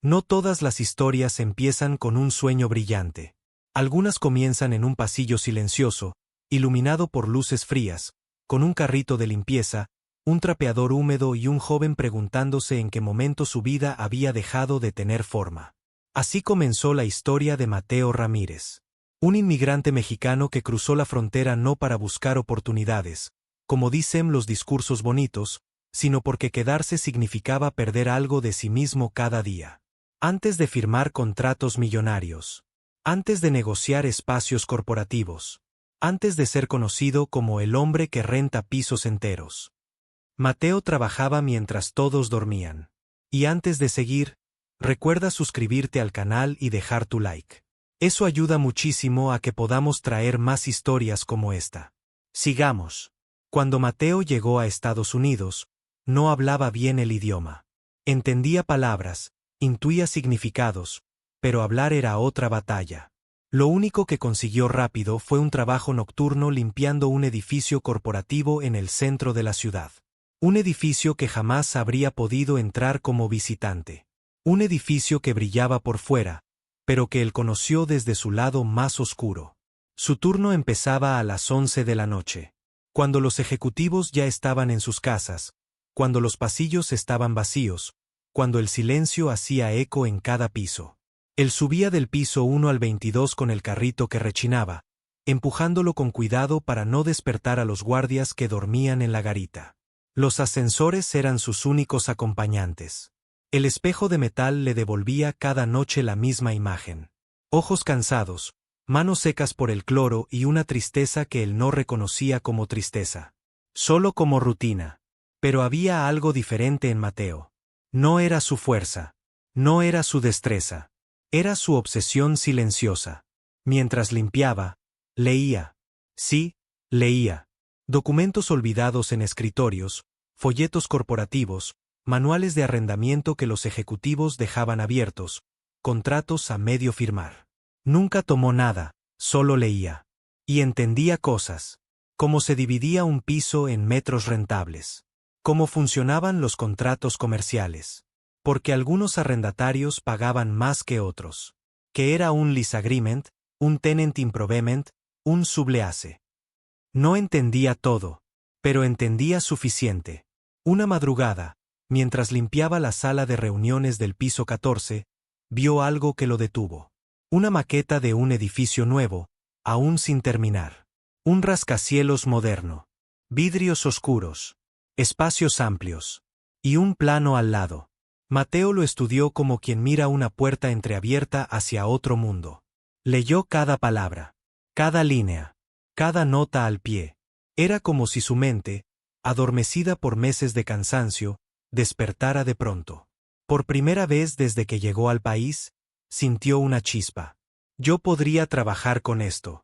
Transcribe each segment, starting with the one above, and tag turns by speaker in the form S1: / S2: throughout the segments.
S1: No todas las historias empiezan con un sueño brillante. Algunas comienzan en un pasillo silencioso, iluminado por luces frías, con un carrito de limpieza, un trapeador húmedo y un joven preguntándose en qué momento su vida había dejado de tener forma. Así comenzó la historia de Mateo Ramírez. Un inmigrante mexicano que cruzó la frontera no para buscar oportunidades, como dicen los discursos bonitos, sino porque quedarse significaba perder algo de sí mismo cada día. Antes de firmar contratos millonarios. Antes de negociar espacios corporativos. Antes de ser conocido como el hombre que renta pisos enteros. Mateo trabajaba mientras todos dormían. Y antes de seguir, recuerda suscribirte al canal y dejar tu like. Eso ayuda muchísimo a que podamos traer más historias como esta. Sigamos. Cuando Mateo llegó a Estados Unidos, no hablaba bien el idioma. Entendía palabras, intuía significados, pero hablar era otra batalla. Lo único que consiguió rápido fue un trabajo nocturno limpiando un edificio corporativo en el centro de la ciudad. Un edificio que jamás habría podido entrar como visitante. Un edificio que brillaba por fuera, pero que él conoció desde su lado más oscuro. Su turno empezaba a las 11 de la noche. Cuando los ejecutivos ya estaban en sus casas, cuando los pasillos estaban vacíos, cuando el silencio hacía eco en cada piso. Él subía del piso 1 al 22 con el carrito que rechinaba, empujándolo con cuidado para no despertar a los guardias que dormían en la garita. Los ascensores eran sus únicos acompañantes. El espejo de metal le devolvía cada noche la misma imagen. Ojos cansados, manos secas por el cloro y una tristeza que él no reconocía como tristeza. Solo como rutina. Pero había algo diferente en Mateo. No era su fuerza. No era su destreza. Era su obsesión silenciosa. Mientras limpiaba, leía. Sí, leía. Documentos olvidados en escritorios, folletos corporativos, manuales de arrendamiento que los ejecutivos dejaban abiertos, contratos a medio firmar. Nunca tomó nada, solo leía. Y entendía cosas. Cómo se dividía un piso en metros rentables. Cómo funcionaban los contratos comerciales. Porque algunos arrendatarios pagaban más que otros. Que era un lease agreement, un tenant improvement, un sublease. No entendía todo, pero entendía suficiente. Una madrugada, mientras limpiaba la sala de reuniones del piso 14, vio algo que lo detuvo. Una maqueta de un edificio nuevo, aún sin terminar. Un rascacielos moderno. Vidrios oscuros. Espacios amplios. Y un plano al lado. Mateo lo estudió como quien mira una puerta entreabierta hacia otro mundo. Leyó cada palabra. Cada línea. Cada nota al pie. Era como si su mente, adormecida por meses de cansancio, despertara de pronto. Por primera vez desde que llegó al país, sintió una chispa. Yo podría trabajar con esto.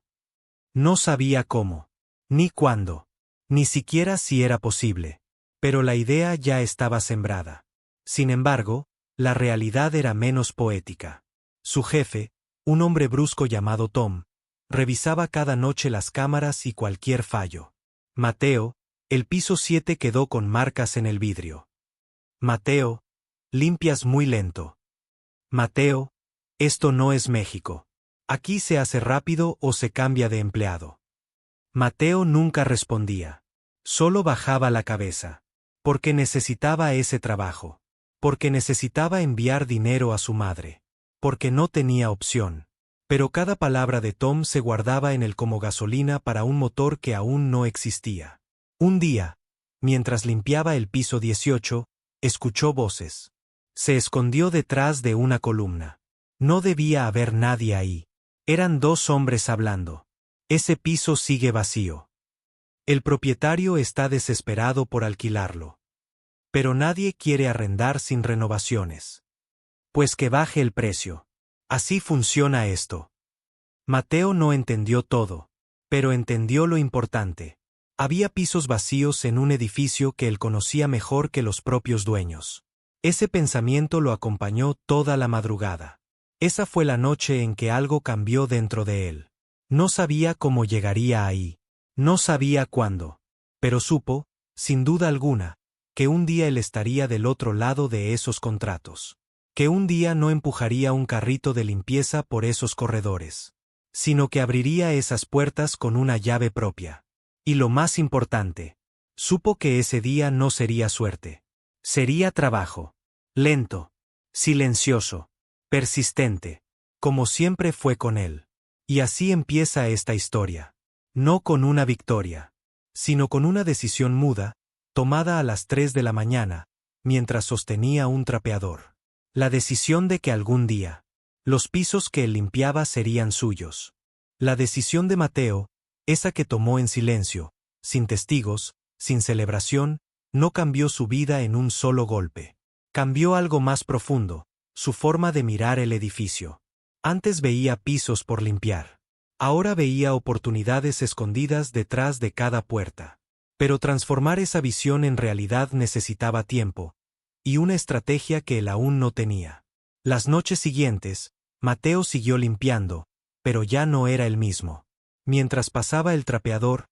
S1: No sabía cómo, ni cuándo, ni siquiera si era posible. Pero la idea ya estaba sembrada. Sin embargo, la realidad era menos poética. Su jefe, un hombre brusco llamado Tom, revisaba cada noche las cámaras y cualquier fallo. Mateo, el piso 7 quedó con marcas en el vidrio. Mateo, limpias muy lento. Mateo, esto no es México. Aquí se hace rápido o se cambia de empleado. Mateo nunca respondía. Solo bajaba la cabeza. Porque necesitaba ese trabajo. Porque necesitaba enviar dinero a su madre. Porque no tenía opción. Pero cada palabra de Tom se guardaba en él como gasolina para un motor que aún no existía. Un día, mientras limpiaba el piso 18, escuchó voces. Se escondió detrás de una columna. No debía haber nadie ahí. Eran dos hombres hablando. Ese piso sigue vacío. El propietario está desesperado por alquilarlo. Pero nadie quiere arrendar sin renovaciones. Pues que baje el precio. Así funciona esto. Mateo no entendió todo, pero entendió lo importante. Había pisos vacíos en un edificio que él conocía mejor que los propios dueños. Ese pensamiento lo acompañó toda la madrugada. Esa fue la noche en que algo cambió dentro de él. No sabía cómo llegaría ahí. No sabía cuándo. Pero supo, sin duda alguna, que un día él estaría del otro lado de esos contratos. que un día no empujaría un carrito de limpieza por esos corredores, sino que abriría esas puertas con una llave propia. Y lo más importante, supo que ese día no sería suerte. Sería trabajo. Lento, silencioso, persistente, como siempre fue con él. Y así empieza esta historia. No con una victoria, sino con una decisión muda, tomada a las 3 de la mañana, mientras sostenía un trapeador. La decisión de que algún día, los pisos que él limpiaba serían suyos. La decisión de Mateo, esa que tomó en silencio, sin testigos, sin celebración, no cambió su vida en un solo golpe. Cambió algo más profundo, su forma de mirar el edificio. Antes veía pisos por limpiar. Ahora veía oportunidades escondidas detrás de cada puerta. Pero transformar esa visión en realidad necesitaba tiempo, y una estrategia que él aún no tenía. Las noches siguientes, Mateo siguió limpiando, pero ya no era el mismo. Mientras pasaba el trapeador,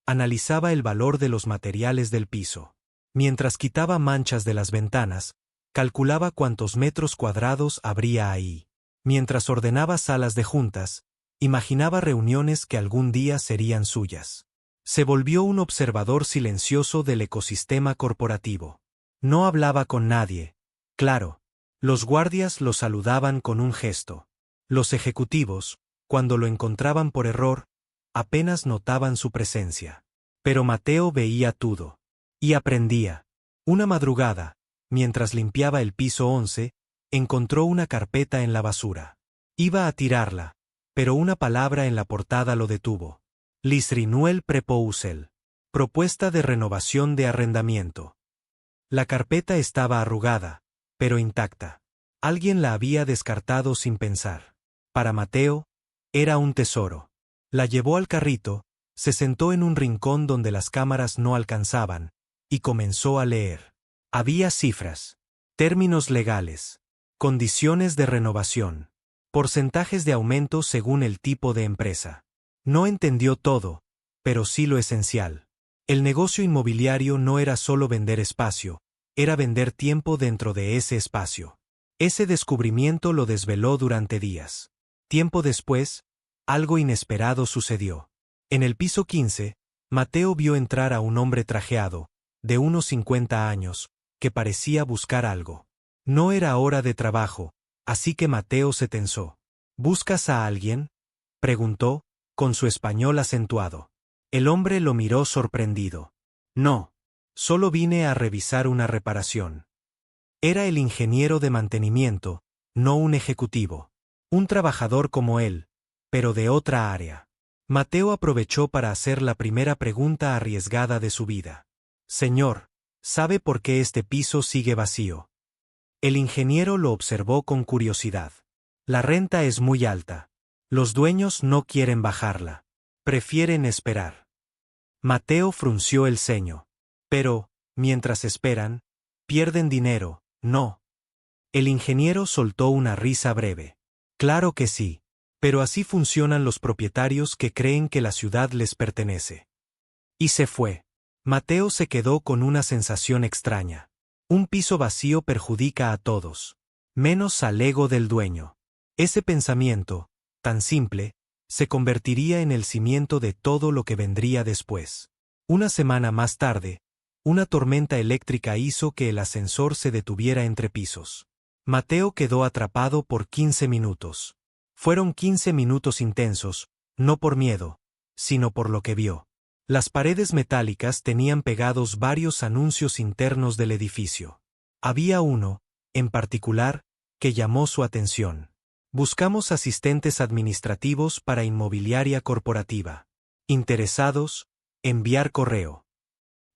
S1: analizaba el valor de los materiales del piso. Mientras quitaba manchas de las ventanas, calculaba cuántos metros cuadrados habría ahí. Mientras ordenaba salas de juntas, imaginaba reuniones que algún día serían suyas. Se volvió un observador silencioso del ecosistema corporativo. No hablaba con nadie. Claro, los guardias lo saludaban con un gesto. Los ejecutivos, cuando lo encontraban por error, apenas notaban su presencia. Pero Mateo veía todo. Y aprendía. Una madrugada, mientras limpiaba el piso 11, encontró una carpeta en la basura. Iba a tirarla, pero una palabra en la portada lo detuvo. Lisrinuel Prepousel. Propuesta de renovación de arrendamiento. La carpeta estaba arrugada, pero intacta. Alguien la había descartado sin pensar. Para Mateo, era un tesoro. La llevó al carrito, se sentó en un rincón donde las cámaras no alcanzaban, y comenzó a leer. Había cifras, términos legales, condiciones de renovación, porcentajes de aumento según el tipo de empresa. No entendió todo, pero sí lo esencial. El negocio inmobiliario no era solo vender espacio, era vender tiempo dentro de ese espacio. Ese descubrimiento lo desveló durante días. Tiempo después, algo inesperado sucedió. En el piso 15, Mateo vio entrar a un hombre trajeado, de unos 50 años, que parecía buscar algo. No era hora de trabajo, así que Mateo se tensó. ¿Buscas a alguien?, preguntó, con su español acentuado. El hombre lo miró sorprendido. No, solo vine a revisar una reparación. Era el ingeniero de mantenimiento, no un ejecutivo. Un trabajador como él, pero de otra área. Mateo aprovechó para hacer la primera pregunta arriesgada de su vida. Señor, ¿sabe por qué este piso sigue vacío? El ingeniero lo observó con curiosidad. La renta es muy alta. Los dueños no quieren bajarla. Prefieren esperar. Mateo frunció el ceño. Pero, mientras esperan, pierden dinero, ¿no? El ingeniero soltó una risa breve. Claro que sí. Pero así funcionan los propietarios que creen que la ciudad les pertenece. Y se fue. Mateo se quedó con una sensación extraña. Un piso vacío perjudica a todos, menos al ego del dueño. Ese pensamiento, tan simple, se convertiría en el cimiento de todo lo que vendría después. Una semana más tarde, una tormenta eléctrica hizo que el ascensor se detuviera entre pisos. Mateo quedó atrapado por 15 minutos. Fueron 15 minutos intensos, no por miedo, sino por lo que vio. Las paredes metálicas tenían pegados varios anuncios internos del edificio. Había uno, en particular, que llamó su atención. Buscamos asistentes administrativos para inmobiliaria corporativa. Interesados, enviar correo.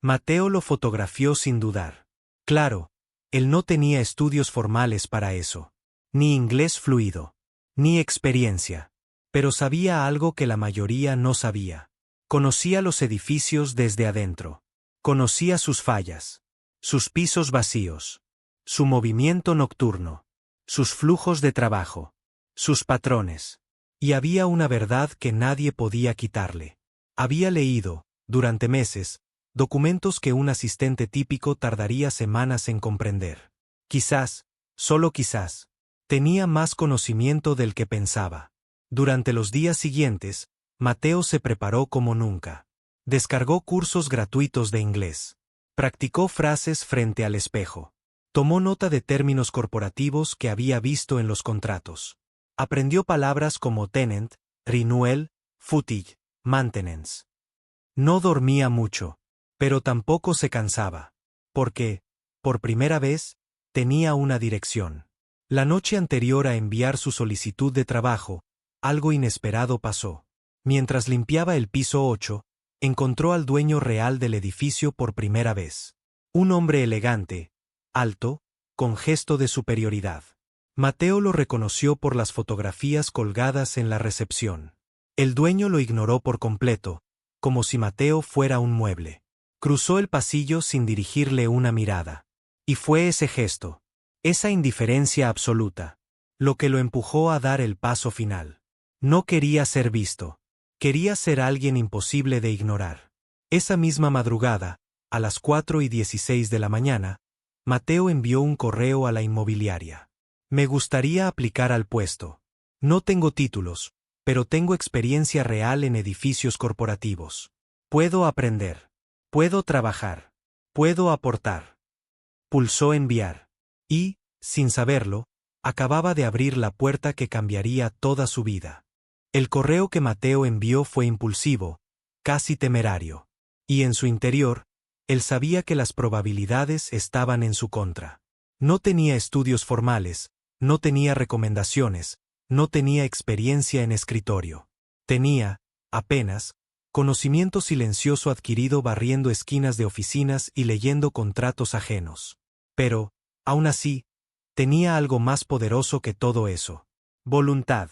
S1: Mateo lo fotografió sin dudar. Claro, él no tenía estudios formales para eso. Ni inglés fluido. Ni experiencia. Pero sabía algo que la mayoría no sabía. Conocía los edificios desde adentro. Conocía sus fallas. Sus pisos vacíos. Su movimiento nocturno. Sus flujos de trabajo. Sus patrones. Y había una verdad que nadie podía quitarle. Había leído, durante meses, documentos que un asistente típico tardaría semanas en comprender. Quizás, solo quizás, Tenía más conocimiento del que pensaba. Durante los días siguientes, Mateo se preparó como nunca. Descargó cursos gratuitos de inglés. Practicó frases frente al espejo. Tomó nota de términos corporativos que había visto en los contratos. Aprendió palabras como tenant, renewal, footage, maintenance. No dormía mucho, pero tampoco se cansaba. Porque, por primera vez, tenía una dirección. La noche anterior a enviar su solicitud de trabajo, algo inesperado pasó. Mientras limpiaba el piso 8, encontró al dueño real del edificio por primera vez. Un hombre elegante, alto, con gesto de superioridad. Mateo lo reconoció por las fotografías colgadas en la recepción. El dueño lo ignoró por completo, como si Mateo fuera un mueble. Cruzó el pasillo sin dirigirle una mirada. Y fue ese gesto, esa indiferencia absoluta, lo que lo empujó a dar el paso final. No quería ser visto. Quería ser alguien imposible de ignorar. Esa misma madrugada, a las 4:16 de la mañana, Mateo envió un correo a la inmobiliaria. Me gustaría aplicar al puesto. No tengo títulos, pero tengo experiencia real en edificios corporativos. Puedo aprender. Puedo trabajar. Puedo aportar. Pulsó enviar. Y, sin saberlo, acababa de abrir la puerta que cambiaría toda su vida. El correo que Mateo envió fue impulsivo, casi temerario. Y en su interior, él sabía que las probabilidades estaban en su contra. No tenía estudios formales, no tenía recomendaciones, no tenía experiencia en escritorio. Tenía, apenas, conocimiento silencioso adquirido barriendo esquinas de oficinas y leyendo contratos ajenos. Pero, aún así, tenía algo más poderoso que todo eso. Voluntad.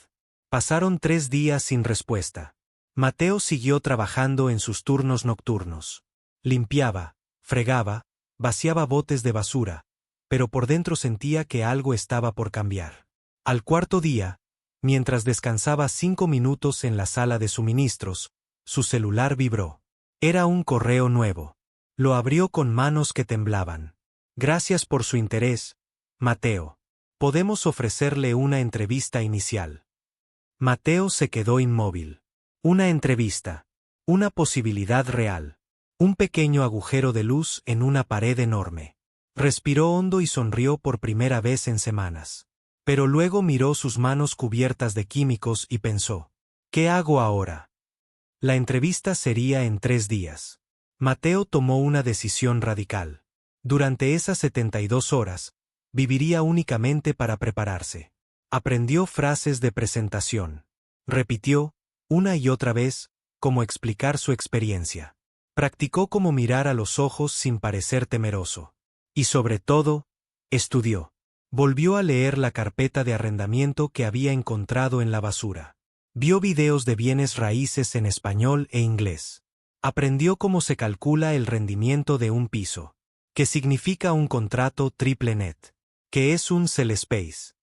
S1: Pasaron 3 días sin respuesta. Mateo siguió trabajando en sus turnos nocturnos. Limpiaba, fregaba, vaciaba botes de basura, pero por dentro sentía que algo estaba por cambiar. Al cuarto día, mientras descansaba 5 minutos en la sala de suministros, su celular vibró. Era un correo nuevo. Lo abrió con manos que temblaban. Gracias por su interés, Mateo. Podemos ofrecerle una entrevista inicial. Mateo se quedó inmóvil. Una entrevista. Una posibilidad real. Un pequeño agujero de luz en una pared enorme. Respiró hondo y sonrió por primera vez en semanas. Pero luego miró sus manos cubiertas de químicos y pensó: ¿qué hago ahora? La entrevista sería en 3 días. Mateo tomó una decisión radical. Durante esas 72 horas, viviría únicamente para prepararse. Aprendió frases de presentación. Repitió, una y otra vez, cómo explicar su experiencia. Practicó cómo mirar a los ojos sin parecer temeroso. Y sobre todo, estudió. Volvió a leer la carpeta de arrendamiento que había encontrado en la basura. Vio videos de bienes raíces en español e inglés. Aprendió cómo se calcula el rendimiento de un piso. ¿Qué significa un contrato triple net? ¿Qué es un sell space?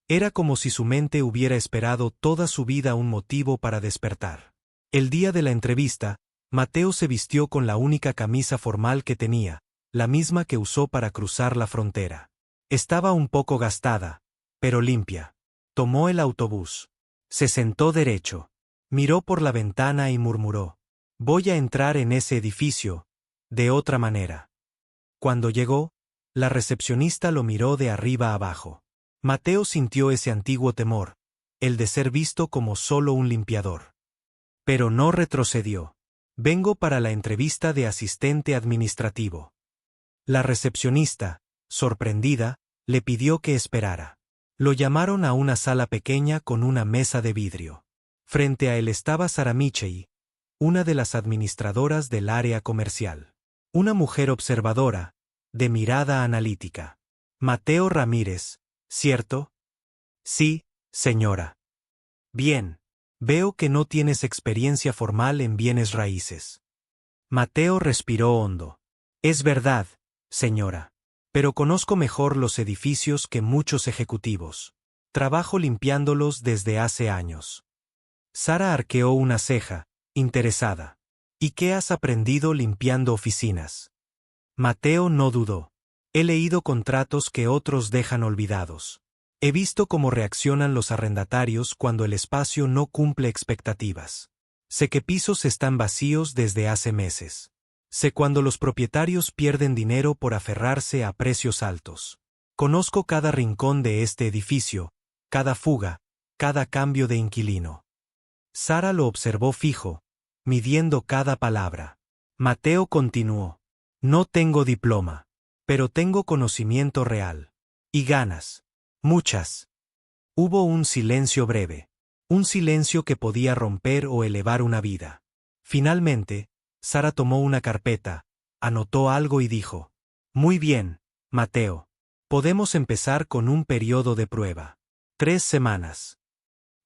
S1: Era como si su mente hubiera esperado toda su vida un motivo para despertar. El día de la entrevista, Mateo se vistió con la única camisa formal que tenía, la misma que usó para cruzar la frontera. Estaba un poco gastada, pero limpia. Tomó el autobús. Se sentó derecho. Miró por la ventana y murmuró: voy a entrar en ese edificio, de otra manera. Cuando llegó, la recepcionista lo miró de arriba abajo. Mateo sintió ese antiguo temor, el de ser visto como solo un limpiador. Pero no retrocedió. Vengo para la entrevista de asistente administrativo. La recepcionista, sorprendida, le pidió que esperara. Lo llamaron a una sala pequeña con una mesa de vidrio. Frente a él estaba Sara Michei, una de las administradoras del área comercial. Una mujer observadora, de mirada analítica. Mateo Ramírez, ¿cierto? Sí, señora. Bien. Veo que no tienes experiencia formal en bienes raíces. Mateo respiró hondo. Es verdad, señora. Pero conozco mejor los edificios que muchos ejecutivos. Trabajo limpiándolos desde hace años. Sara arqueó una ceja, interesada. ¿Y qué has aprendido limpiando oficinas? Mateo no dudó. He leído contratos que otros dejan olvidados. He visto cómo reaccionan los arrendatarios cuando el espacio no cumple expectativas. Sé que pisos están vacíos desde hace meses. Sé cuando los propietarios pierden dinero por aferrarse a precios altos. Conozco cada rincón de este edificio, cada fuga, cada cambio de inquilino. Sara lo observó fijo, midiendo cada palabra. Mateo continuó. No tengo diploma, pero tengo conocimiento real. Y ganas. Muchas. Hubo un silencio breve. Un silencio que podía romper o elevar una vida. Finalmente, Sara tomó una carpeta, anotó algo y dijo: Muy bien, Mateo. Podemos empezar con un periodo de prueba. 3 semanas.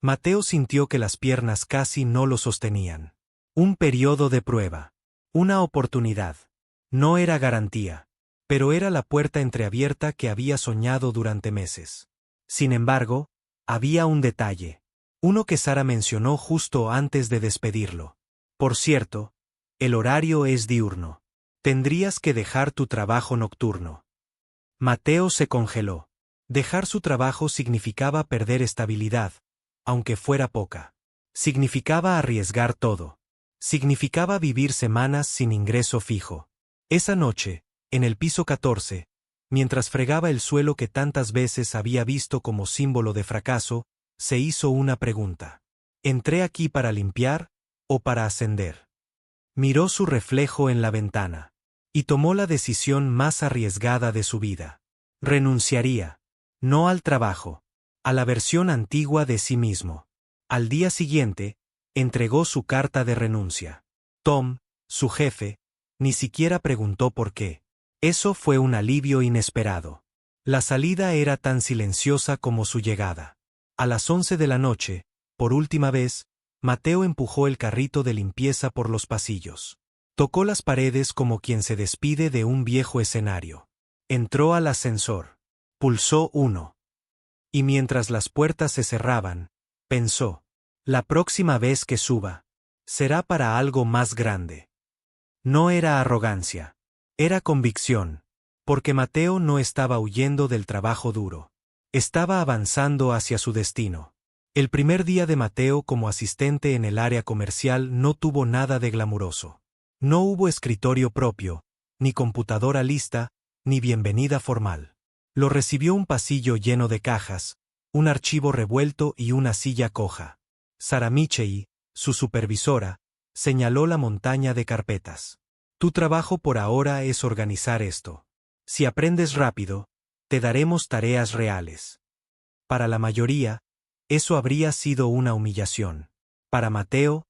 S1: Mateo sintió que las piernas casi no lo sostenían. Un periodo de prueba. Una oportunidad. No era garantía, pero era la puerta entreabierta que había soñado durante meses. Sin embargo, había un detalle. Uno que Sara mencionó justo antes de despedirlo. Por cierto, el horario es diurno. Tendrías que dejar tu trabajo nocturno. Mateo se congeló. Dejar su trabajo significaba perder estabilidad, aunque fuera poca. Significaba arriesgar todo. Significaba vivir semanas sin ingreso fijo. Esa noche, en el piso 14, mientras fregaba el suelo que tantas veces había visto como símbolo de fracaso, se hizo una pregunta. ¿Entré aquí para limpiar o para ascender? Miró su reflejo en la ventana. Y tomó la decisión más arriesgada de su vida. Renunciaría. No al trabajo. A la versión antigua de sí mismo. Al día siguiente, entregó su carta de renuncia. Tom, su jefe, ni siquiera preguntó por qué. Eso fue un alivio inesperado. La salida era tan silenciosa como su llegada. A las 11 de la noche, por última vez, Mateo empujó el carrito de limpieza por los pasillos. Tocó las paredes como quien se despide de un viejo escenario. Entró al ascensor. Pulsó 1. Y mientras las puertas se cerraban, pensó: la próxima vez que suba, será para algo más grande. No era arrogancia. Era convicción. Porque Mateo no estaba huyendo del trabajo duro. Estaba avanzando hacia su destino. El primer día de Mateo como asistente en el área comercial no tuvo nada de glamuroso. No hubo escritorio propio, ni computadora lista, ni bienvenida formal. Lo recibió un pasillo lleno de cajas, un archivo revuelto y una silla coja. Sara Michei, su supervisora, señaló la montaña de carpetas. Tu trabajo por ahora es organizar esto. Si aprendes rápido, te daremos tareas reales. Para la mayoría, eso habría sido una humillación. Para Mateo,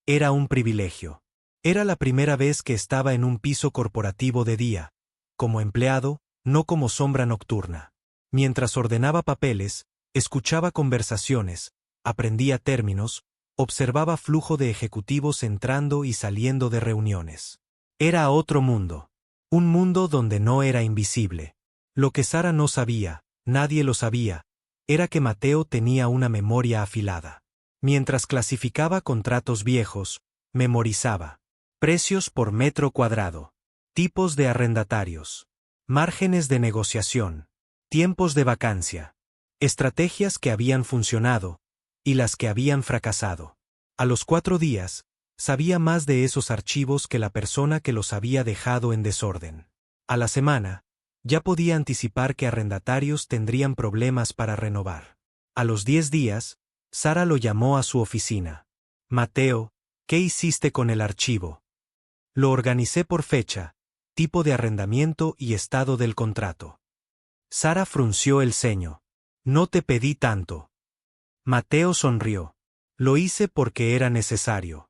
S1: era un privilegio. Era la primera vez que estaba en un piso corporativo de día, como empleado, no como sombra nocturna. Mientras ordenaba papeles, escuchaba conversaciones, aprendía términos, observaba flujo de ejecutivos entrando y saliendo de reuniones. Era otro mundo. Un mundo donde no era invisible. Lo que Sara no sabía, nadie lo sabía, era que Mateo tenía una memoria afilada. Mientras clasificaba contratos viejos, memorizaba precios por metro cuadrado, tipos de arrendatarios, márgenes de negociación, tiempos de vacancia, estrategias que habían funcionado y las que habían fracasado. A los 4 días, sabía más de esos archivos que la persona que los había dejado en desorden. A la semana, ya podía anticipar que arrendatarios tendrían problemas para renovar. A los 10 días, Sara lo llamó a su oficina. Mateo, ¿qué hiciste con el archivo? Lo organicé por fecha, tipo de arrendamiento y estado del contrato. Sara frunció el ceño. No te pedí tanto. Mateo sonrió. Lo hice porque era necesario.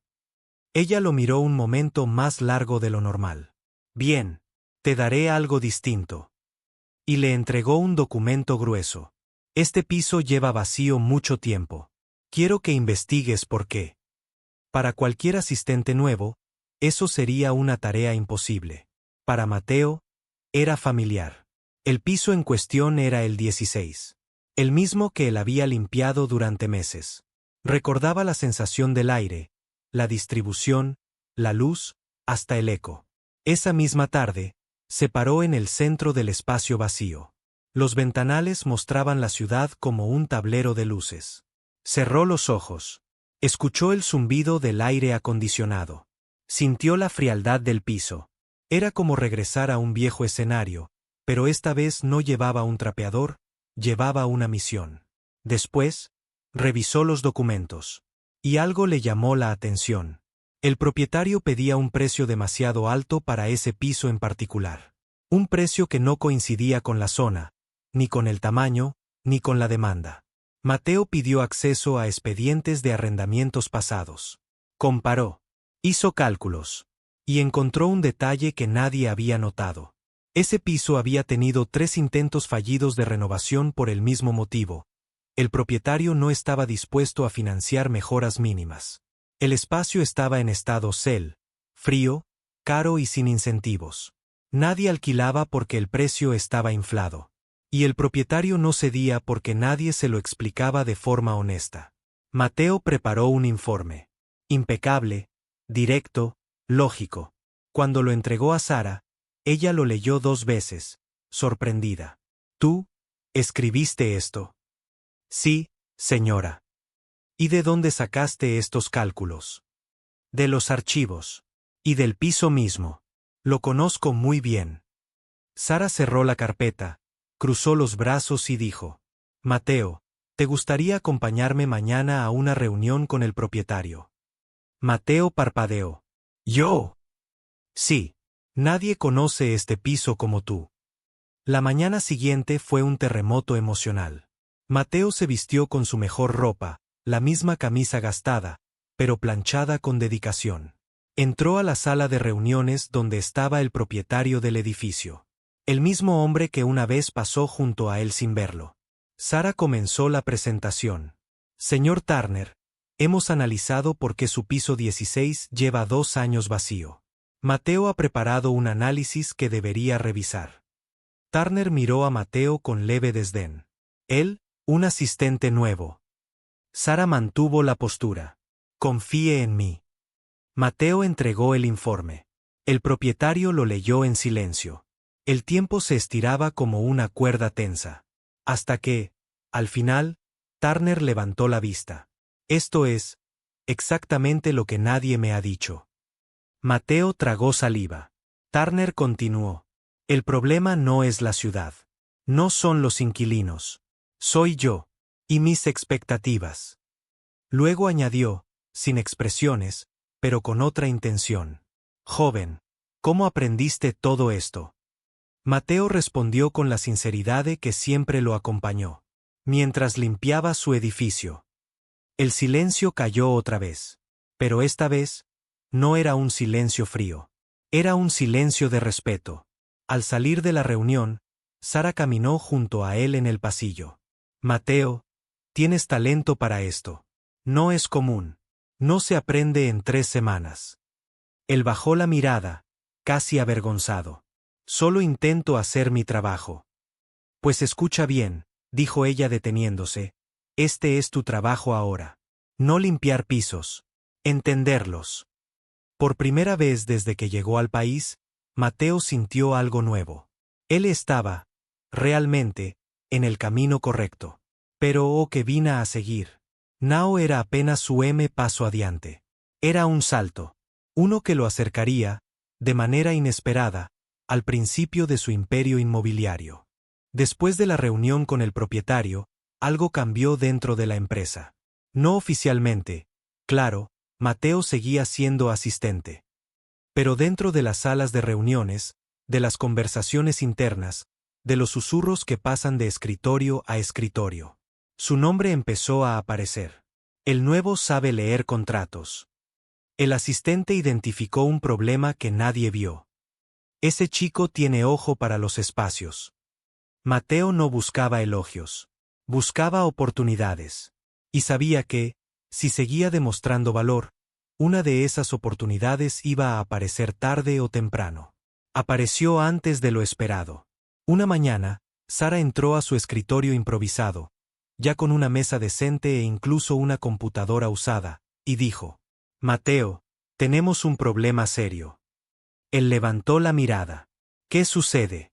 S1: Ella lo miró un momento más largo de lo normal. Bien, te daré algo distinto. Y le entregó un documento grueso. Este piso lleva vacío mucho tiempo. Quiero que investigues por qué. Para cualquier asistente nuevo, eso sería una tarea imposible. Para Mateo, era familiar. El piso en cuestión era el 16. El mismo que él había limpiado durante meses. Recordaba la sensación del aire, la distribución, la luz, hasta el eco. Esa misma tarde, se paró en el centro del espacio vacío. Los ventanales mostraban la ciudad como un tablero de luces. Cerró los ojos. Escuchó el zumbido del aire acondicionado. Sintió la frialdad del piso. Era como regresar a un viejo escenario, pero esta vez no llevaba un trapeador, llevaba una misión. Después, revisó los documentos. Y algo le llamó la atención. El propietario pedía un precio demasiado alto para ese piso en particular. Un precio que no coincidía con la zona, ni con el tamaño, ni con la demanda. Mateo pidió acceso a expedientes de arrendamientos pasados. Comparó. Hizo cálculos. Y encontró un detalle que nadie había notado. Ese piso había tenido 3 intentos fallidos de renovación por el mismo motivo. El propietario no estaba dispuesto a financiar mejoras mínimas. El espacio estaba en estado CEL, frío, caro y sin incentivos. Nadie alquilaba porque el precio estaba inflado. Y el propietario no cedía porque nadie se lo explicaba de forma honesta. Mateo preparó un informe. Impecable, directo, lógico. Cuando lo entregó a Sara, ella lo leyó 2 veces, sorprendida. ¿Tú escribiste esto? Sí, señora. ¿Y de dónde sacaste estos cálculos? De los archivos. Y del piso mismo. Lo conozco muy bien. Sara cerró la carpeta, cruzó los brazos y dijo: Mateo, ¿te gustaría acompañarme mañana a una reunión con el propietario? Mateo parpadeó. ¿Yo? Sí. Nadie conoce este piso como tú. La mañana siguiente fue un terremoto emocional. Mateo se vistió con su mejor ropa, la misma camisa gastada, pero planchada con dedicación. Entró a la sala de reuniones donde estaba el propietario del edificio. El mismo hombre que una vez pasó junto a él sin verlo. Sara comenzó la presentación. Señor Turner, hemos analizado por qué su piso 16 lleva 2 años vacío. Mateo ha preparado un análisis que debería revisar. Turner miró a Mateo con leve desdén. Él, un asistente nuevo. Sara mantuvo la postura. Confíe en mí. Mateo entregó el informe. El propietario lo leyó en silencio. El tiempo se estiraba como una cuerda tensa. Hasta que, al final, Turner levantó la vista. Esto es exactamente lo que nadie me ha dicho. Mateo tragó saliva. Turner continuó. El problema no es la ciudad. No son los inquilinos. Soy yo. Y mis expectativas. Luego añadió, sin expresiones, pero con otra intención. Joven, ¿cómo aprendiste todo esto? Mateo respondió con la sinceridad que siempre lo acompañó. Mientras limpiaba su edificio. El silencio cayó otra vez. Pero esta vez, no era un silencio frío. Era un silencio de respeto. Al salir de la reunión, Sara caminó junto a él en el pasillo. Mateo, tienes talento para esto. No es común. No se aprende en 3 semanas. Él bajó la mirada, casi avergonzado. Solo intento hacer mi trabajo. Pues escucha bien, dijo ella deteniéndose. Este es tu trabajo ahora. No limpiar pisos. Entenderlos. Por primera vez desde que llegó al país, Mateo sintió algo nuevo. Él estaba, realmente, en el camino correcto. Pero que vina a seguir. Now era apenas su paso adiante. Era un salto. Uno que lo acercaría, de manera inesperada, al principio de su imperio inmobiliario. Después de la reunión con el propietario, algo cambió dentro de la empresa. No oficialmente, claro, Mateo seguía siendo asistente. Pero dentro de las salas de reuniones, de las conversaciones internas, de los susurros que pasan de escritorio a escritorio. Su nombre empezó a aparecer. El nuevo sabe leer contratos. El asistente identificó un problema que nadie vio. Ese chico tiene ojo para los espacios. Mateo no buscaba elogios. Buscaba oportunidades. Y sabía que, si seguía demostrando valor, una de esas oportunidades iba a aparecer tarde o temprano. Apareció antes de lo esperado. Una mañana, Sara entró a su escritorio improvisado, ya con una mesa decente e incluso una computadora usada, y dijo: Mateo, tenemos un problema serio. Él levantó la mirada. ¿Qué sucede?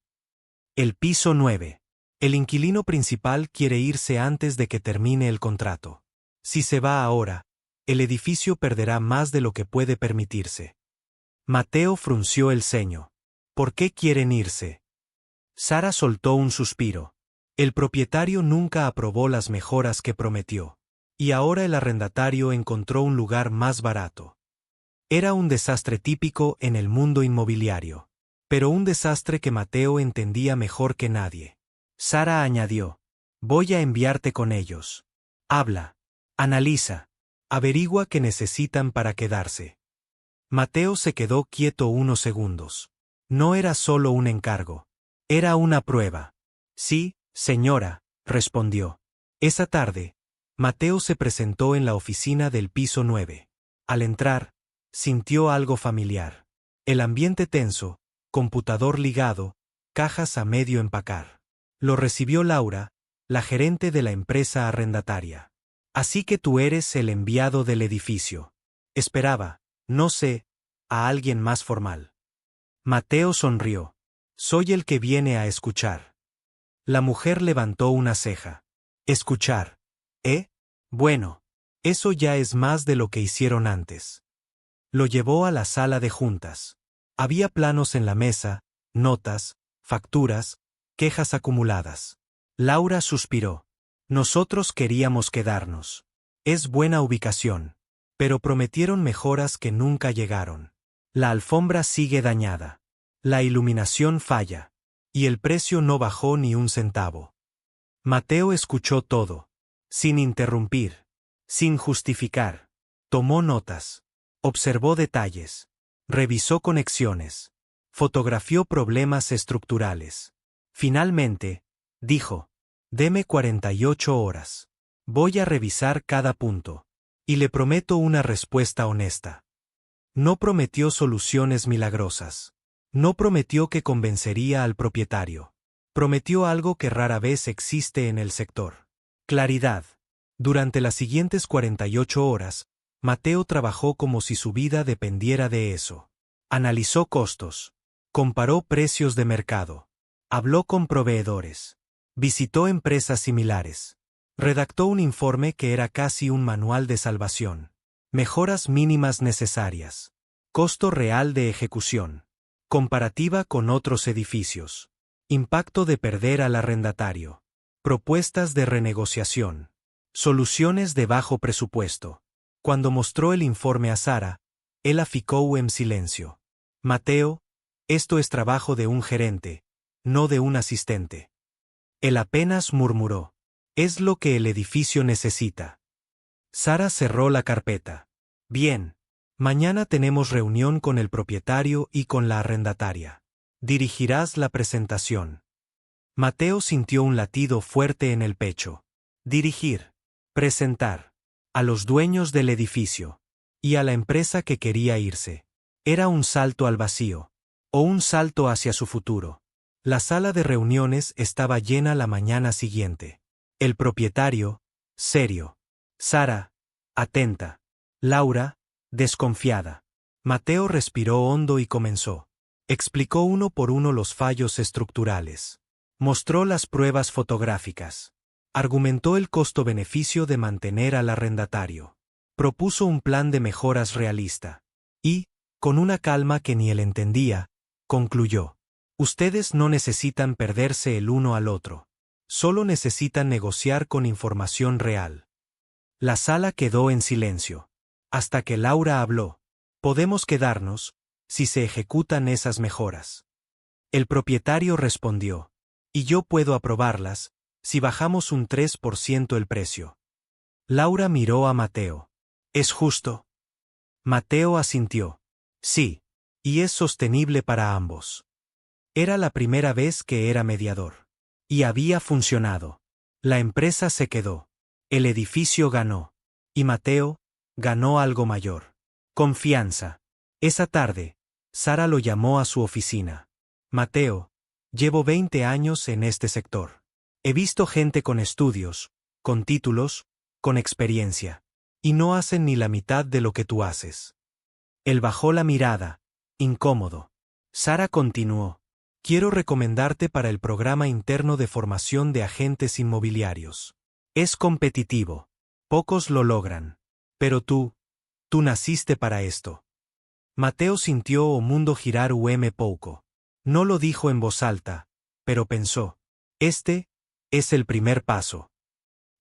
S1: El piso 9. El inquilino principal quiere irse antes de que termine el contrato. Si se va ahora, el edificio perderá más de lo que puede permitirse. Mateo frunció el ceño. ¿Por qué quieren irse? Sara soltó un suspiro. El propietario nunca aprobó las mejoras que prometió. Y ahora el arrendatario encontró un lugar más barato. Era un desastre típico en el mundo inmobiliario. Pero un desastre que Mateo entendía mejor que nadie. Sara añadió: voy a enviarte con ellos. Habla. Analiza. Averigua qué necesitan para quedarse. Mateo se quedó quieto unos segundos. No era solo un encargo. Era una prueba. Sí, señora, respondió. Esa tarde, Mateo se presentó en la oficina del piso 9. Al entrar, sintió algo familiar. El ambiente tenso, computador ligado, cajas a medio empacar. Lo recibió Laura, la gerente de la empresa arrendataria. Así que tú eres el enviado del edificio. Esperaba, no sé, a alguien más formal. Mateo sonrió. Soy el que viene a escuchar. La mujer levantó una ceja. Escuchar. ¿Eh? Bueno, eso ya es más de lo que hicieron antes. Lo llevó a la sala de juntas. Había planos en la mesa, notas, facturas, quejas acumuladas. Laura suspiró. Nosotros queríamos quedarnos. Es buena ubicación. Pero prometieron mejoras que nunca llegaron. La alfombra sigue dañada. La iluminación falla. Y el precio no bajó ni un centavo. Mateo escuchó todo. Sin interrumpir. Sin justificar. Tomó notas. Observó detalles. Revisó conexiones. Fotografió problemas estructurales. Finalmente, dijo: deme 48 horas. Voy a revisar cada punto. Y le prometo una respuesta honesta. No prometió soluciones milagrosas. No prometió que convencería al propietario. Prometió algo que rara vez existe en el sector. Claridad. Durante las siguientes 48 horas, Mateo trabajó como si su vida dependiera de eso. Analizó costos. Comparó precios de mercado. Habló con proveedores. Visitó empresas similares. Redactó un informe que era casi un manual de salvación. Mejoras mínimas necesarias. Costo real de ejecución. Comparativa con otros edificios. Impacto de perder al arrendatario. Propuestas de renegociación. Soluciones de bajo presupuesto. Cuando mostró el informe a Sara, él ficou en silencio. Mateo, esto es trabajo de un gerente, no de un asistente. Él apenas murmuró: es lo que el edificio necesita. Sara cerró la carpeta. Bien. Mañana tenemos reunión con el propietario y con la arrendataria. Dirigirás la presentación. Mateo sintió un latido fuerte en el pecho. Dirigir. Presentar. A los dueños del edificio. Y a la empresa que quería irse. Era un salto al vacío. O un salto hacia su futuro. La sala de reuniones estaba llena la mañana siguiente. El propietario, serio. Sara, atenta. Laura, desconfiada. Mateo respiró hondo y comenzó. Explicó uno por uno los fallos estructurales. Mostró las pruebas fotográficas. Argumentó el costo-beneficio de mantener al arrendatario. Propuso un plan de mejoras realista. Y, con una calma que ni él entendía, concluyó: ustedes no necesitan perderse el uno al otro. Solo necesitan negociar con información real. La sala quedó en silencio. Hasta que Laura habló. Podemos quedarnos, si se ejecutan esas mejoras. El propietario respondió: y yo puedo aprobarlas, si bajamos un 3% el precio. Laura miró a Mateo. ¿Es justo? Mateo asintió. Sí. Y es sostenible para ambos. Era la primera vez que era mediador. Y había funcionado. La empresa se quedó. El edificio ganó. Y Mateo ganó algo mayor. Confianza. Esa tarde, Sara lo llamó a su oficina. Mateo, llevo 20 años en este sector. He visto gente con estudios, con títulos, con experiencia. Y no hacen ni la mitad de lo que tú haces. Él bajó la mirada, incómodo. Sara continuó. Quiero recomendarte para el programa interno de formación de agentes inmobiliarios. Es competitivo. Pocos lo logran. Pero tú naciste para esto. Mateo sintió o mundo girar pouco. No lo dijo en voz alta, pero pensó. Este es el primer paso.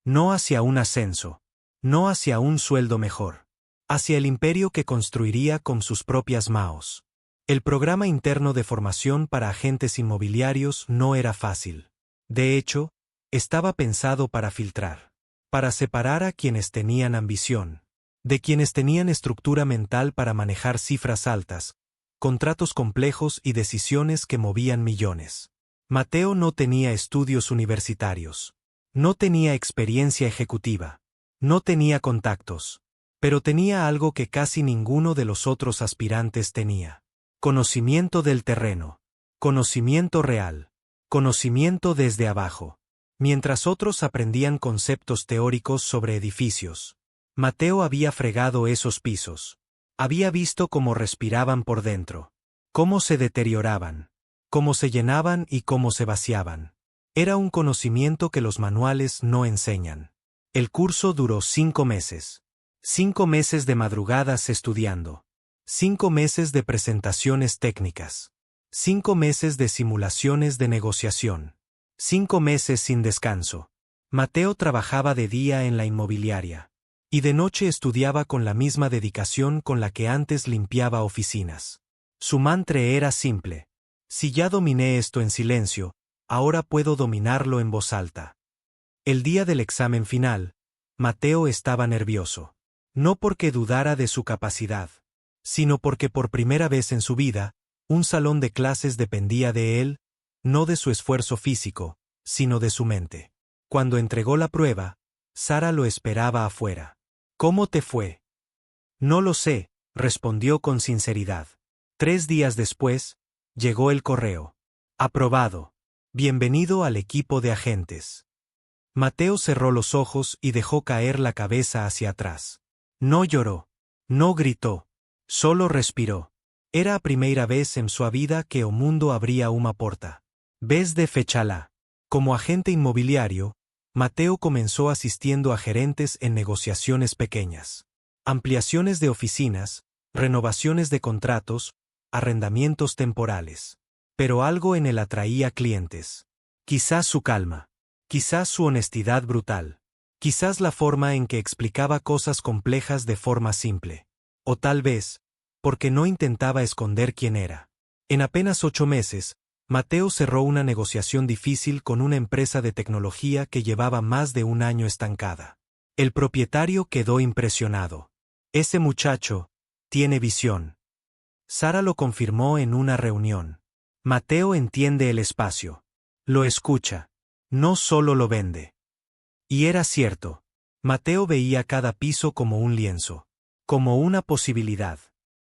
S1: No hacia un ascenso. No hacia un sueldo mejor. Hacia el imperio que construiría con sus propias manos. El programa interno de formación para agentes inmobiliarios no era fácil. De hecho, estaba pensado para filtrar. Para separar a quienes tenían ambición. De quienes tenían estructura mental para manejar cifras altas, contratos complejos y decisiones que movían millones. Mateo no tenía estudios universitarios. No tenía experiencia ejecutiva. No tenía contactos. Pero tenía algo que casi ninguno de los otros aspirantes tenía. Conocimiento del terreno. Conocimiento real. Conocimiento desde abajo. Mientras otros aprendían conceptos teóricos sobre edificios, Mateo había fregado esos pisos. Había visto cómo respiraban por dentro. Cómo se deterioraban. Cómo se llenaban y cómo se vaciaban. Era un conocimiento que los manuales no enseñan. El curso duró 5 meses. 5 meses de madrugadas estudiando. 5 meses de presentaciones técnicas. 5 meses de simulaciones de negociación. 5 meses sin descanso. Mateo trabajaba de día en la inmobiliaria. Y de noche estudiaba con la misma dedicación con la que antes limpiaba oficinas. Su mantra era simple. Si ya dominé esto en silencio, ahora puedo dominarlo en voz alta. El día del examen final, Mateo estaba nervioso. No porque dudara de su capacidad, sino porque por primera vez en su vida, un salón de clases dependía de él, no de su esfuerzo físico, sino de su mente. Cuando entregó la prueba, Sara lo esperaba afuera. ¿Cómo te fue? No lo sé, respondió con sinceridad. 3 días después, llegó el correo. Aprobado. Bienvenido al equipo de agentes. Mateo cerró los ojos y dejó caer la cabeza hacia atrás. No lloró. No gritó. Solo respiró. Era a primeira vez en su vida que o mundo abría una porta. Vez de fechala. Como agente inmobiliario, Mateo comenzó asistiendo a gerentes en negociaciones pequeñas. Ampliaciones de oficinas, renovaciones de contratos, arrendamientos temporales. Pero algo en él atraía clientes. Quizás su calma. Quizás su honestidad brutal. Quizás la forma en que explicaba cosas complejas de forma simple. O tal vez, porque no intentaba esconder quién era. En apenas 8 meses, Mateo cerró una negociación difícil con una empresa de tecnología que llevaba más de 1 año estancada. El propietario quedó impresionado. Ese muchacho tiene visión. Sara lo confirmó en una reunión. Mateo entiende el espacio. Lo escucha. No solo lo vende. Y era cierto. Mateo veía cada piso como un lienzo. Como una posibilidad.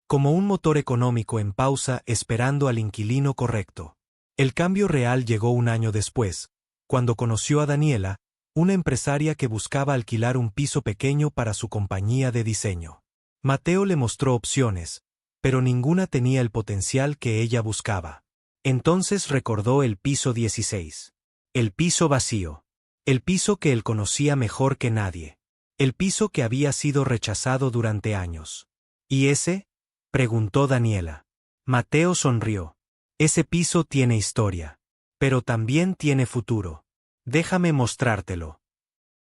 S1: Como un motor económico en pausa esperando al inquilino correcto. El cambio real llegó 1 año después, cuando conoció a Daniela, una empresaria que buscaba alquilar un piso pequeño para su compañía de diseño. Mateo le mostró opciones, pero ninguna tenía el potencial que ella buscaba. Entonces recordó el piso 16. El piso vacío. El piso que él conocía mejor que nadie. El piso que había sido rechazado durante años. ¿Y ese? Preguntó Daniela. Mateo sonrió. Ese piso tiene historia. Pero también tiene futuro. Déjame mostrártelo.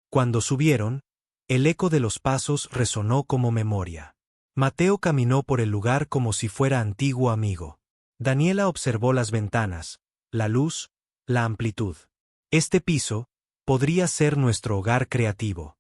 S1: Cuando subieron, el eco de los pasos resonó como memoria. Mateo caminó por el lugar como si fuera antiguo amigo. Daniela observó las ventanas, la luz, la amplitud. Este piso podría ser nuestro hogar creativo.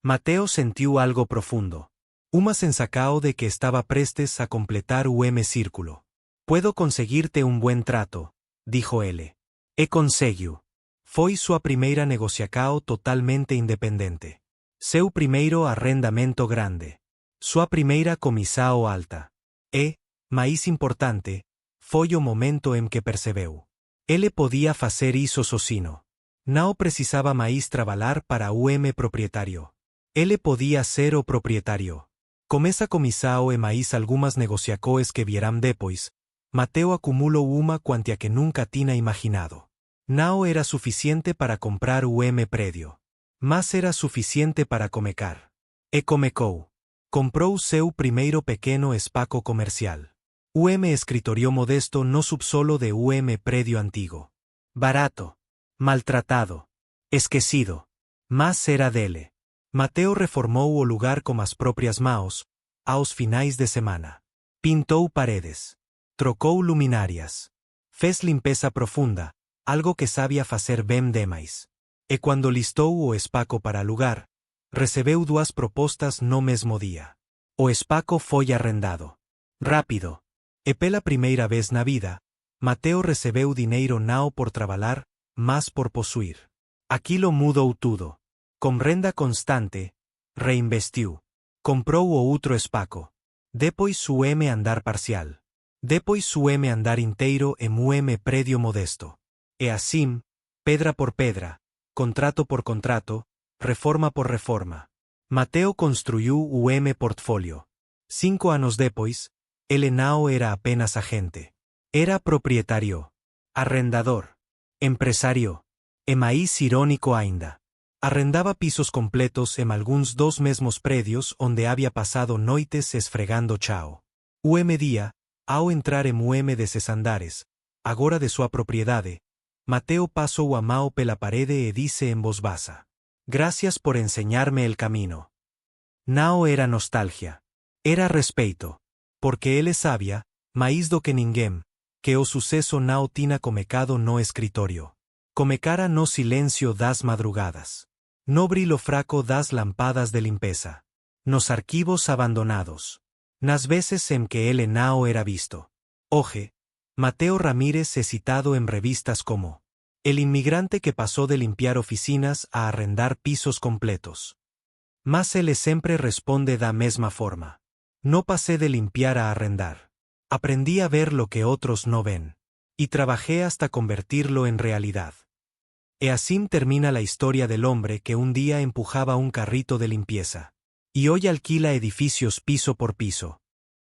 S1: Mateo sintió algo profundo. Una sensación de que estaba prestes a completar círculo. Puedo conseguirte un buen trato, dijo él. E conseguiu. Foi sua primeira negociação totalmente independente. Seu primeiro arrendamento grande. Sua primeira comissão alta. E, mais importante, foi o momento em que percebeu. Ele podia fazer isso sozinho. Não precisava mais trabalhar para o proprietário. Ele podia ser o proprietário. Com essa comissão e mais algumas negociações que vieram depois, Mateo acumuló uma cuantia que nunca tina imaginado. Nao era suficiente para comprar predio. Mas era suficiente para comecar. E comecou. Comprou seu primeiro pequeno espaco comercial. Escritorio modesto no subsolo de predio antigo. Barato. Maltratado. Esquecido. Mas era dele. Mateo reformou o lugar com as próprias mãos, aos finais de semana. Pintou paredes. Trocou luminarias. Fez limpeza profunda, algo que sabia facer bem demais. E quando listou o espaco para alugar, recebeu duas propostas no mesmo dia. O espaco foi arrendado. Rápido. E pela primeira vez na vida, Mateo recebeu dinheiro não por trabalhar, mas por possuir. Aquilo mudou tudo. Com renda constante, reinvestiu. Comprou o outro espaco. Depois o andar parcial. Depois o andar inteiro em predio modesto. E assim, pedra por pedra, contrato por contrato, reforma por reforma. Mateo construiu o portfólio. 5 anos depois, ele não era apenas agente. Era proprietário, arrendador, empresário, e mais irónico ainda. Arrendaba pisos completos en alguns dos mesmos predios onde había pasado noites esfregando chao. Día, ao entrar en deses andares, agora de sua propriedade, Mateo pasou a mão pela parede e disse en voz baixa: Gracias por enseñarme el camino. Não era nostalgia. Era respeito. Porque ele sabia, mais do que ninguém, que o suceso não tinha comecado no escritorio. Comecara no silencio das madrugadas. No brilho fraco das lampadas de limpeza. Nos arquivos abandonados. Nas veces en que ele não era visto. Hoje, Mateo Ramírez es citado en revistas como el inmigrante que pasó de limpiar oficinas a arrendar pisos completos. Mas ele sempre responde da mesma forma. No pasé de limpiar a arrendar. Aprendí a ver lo que otros no ven. Y trabajé hasta convertirlo en realidad. E así termina la historia del hombre que un día empujaba un carrito de limpieza. Y hoy alquila edificios piso por piso.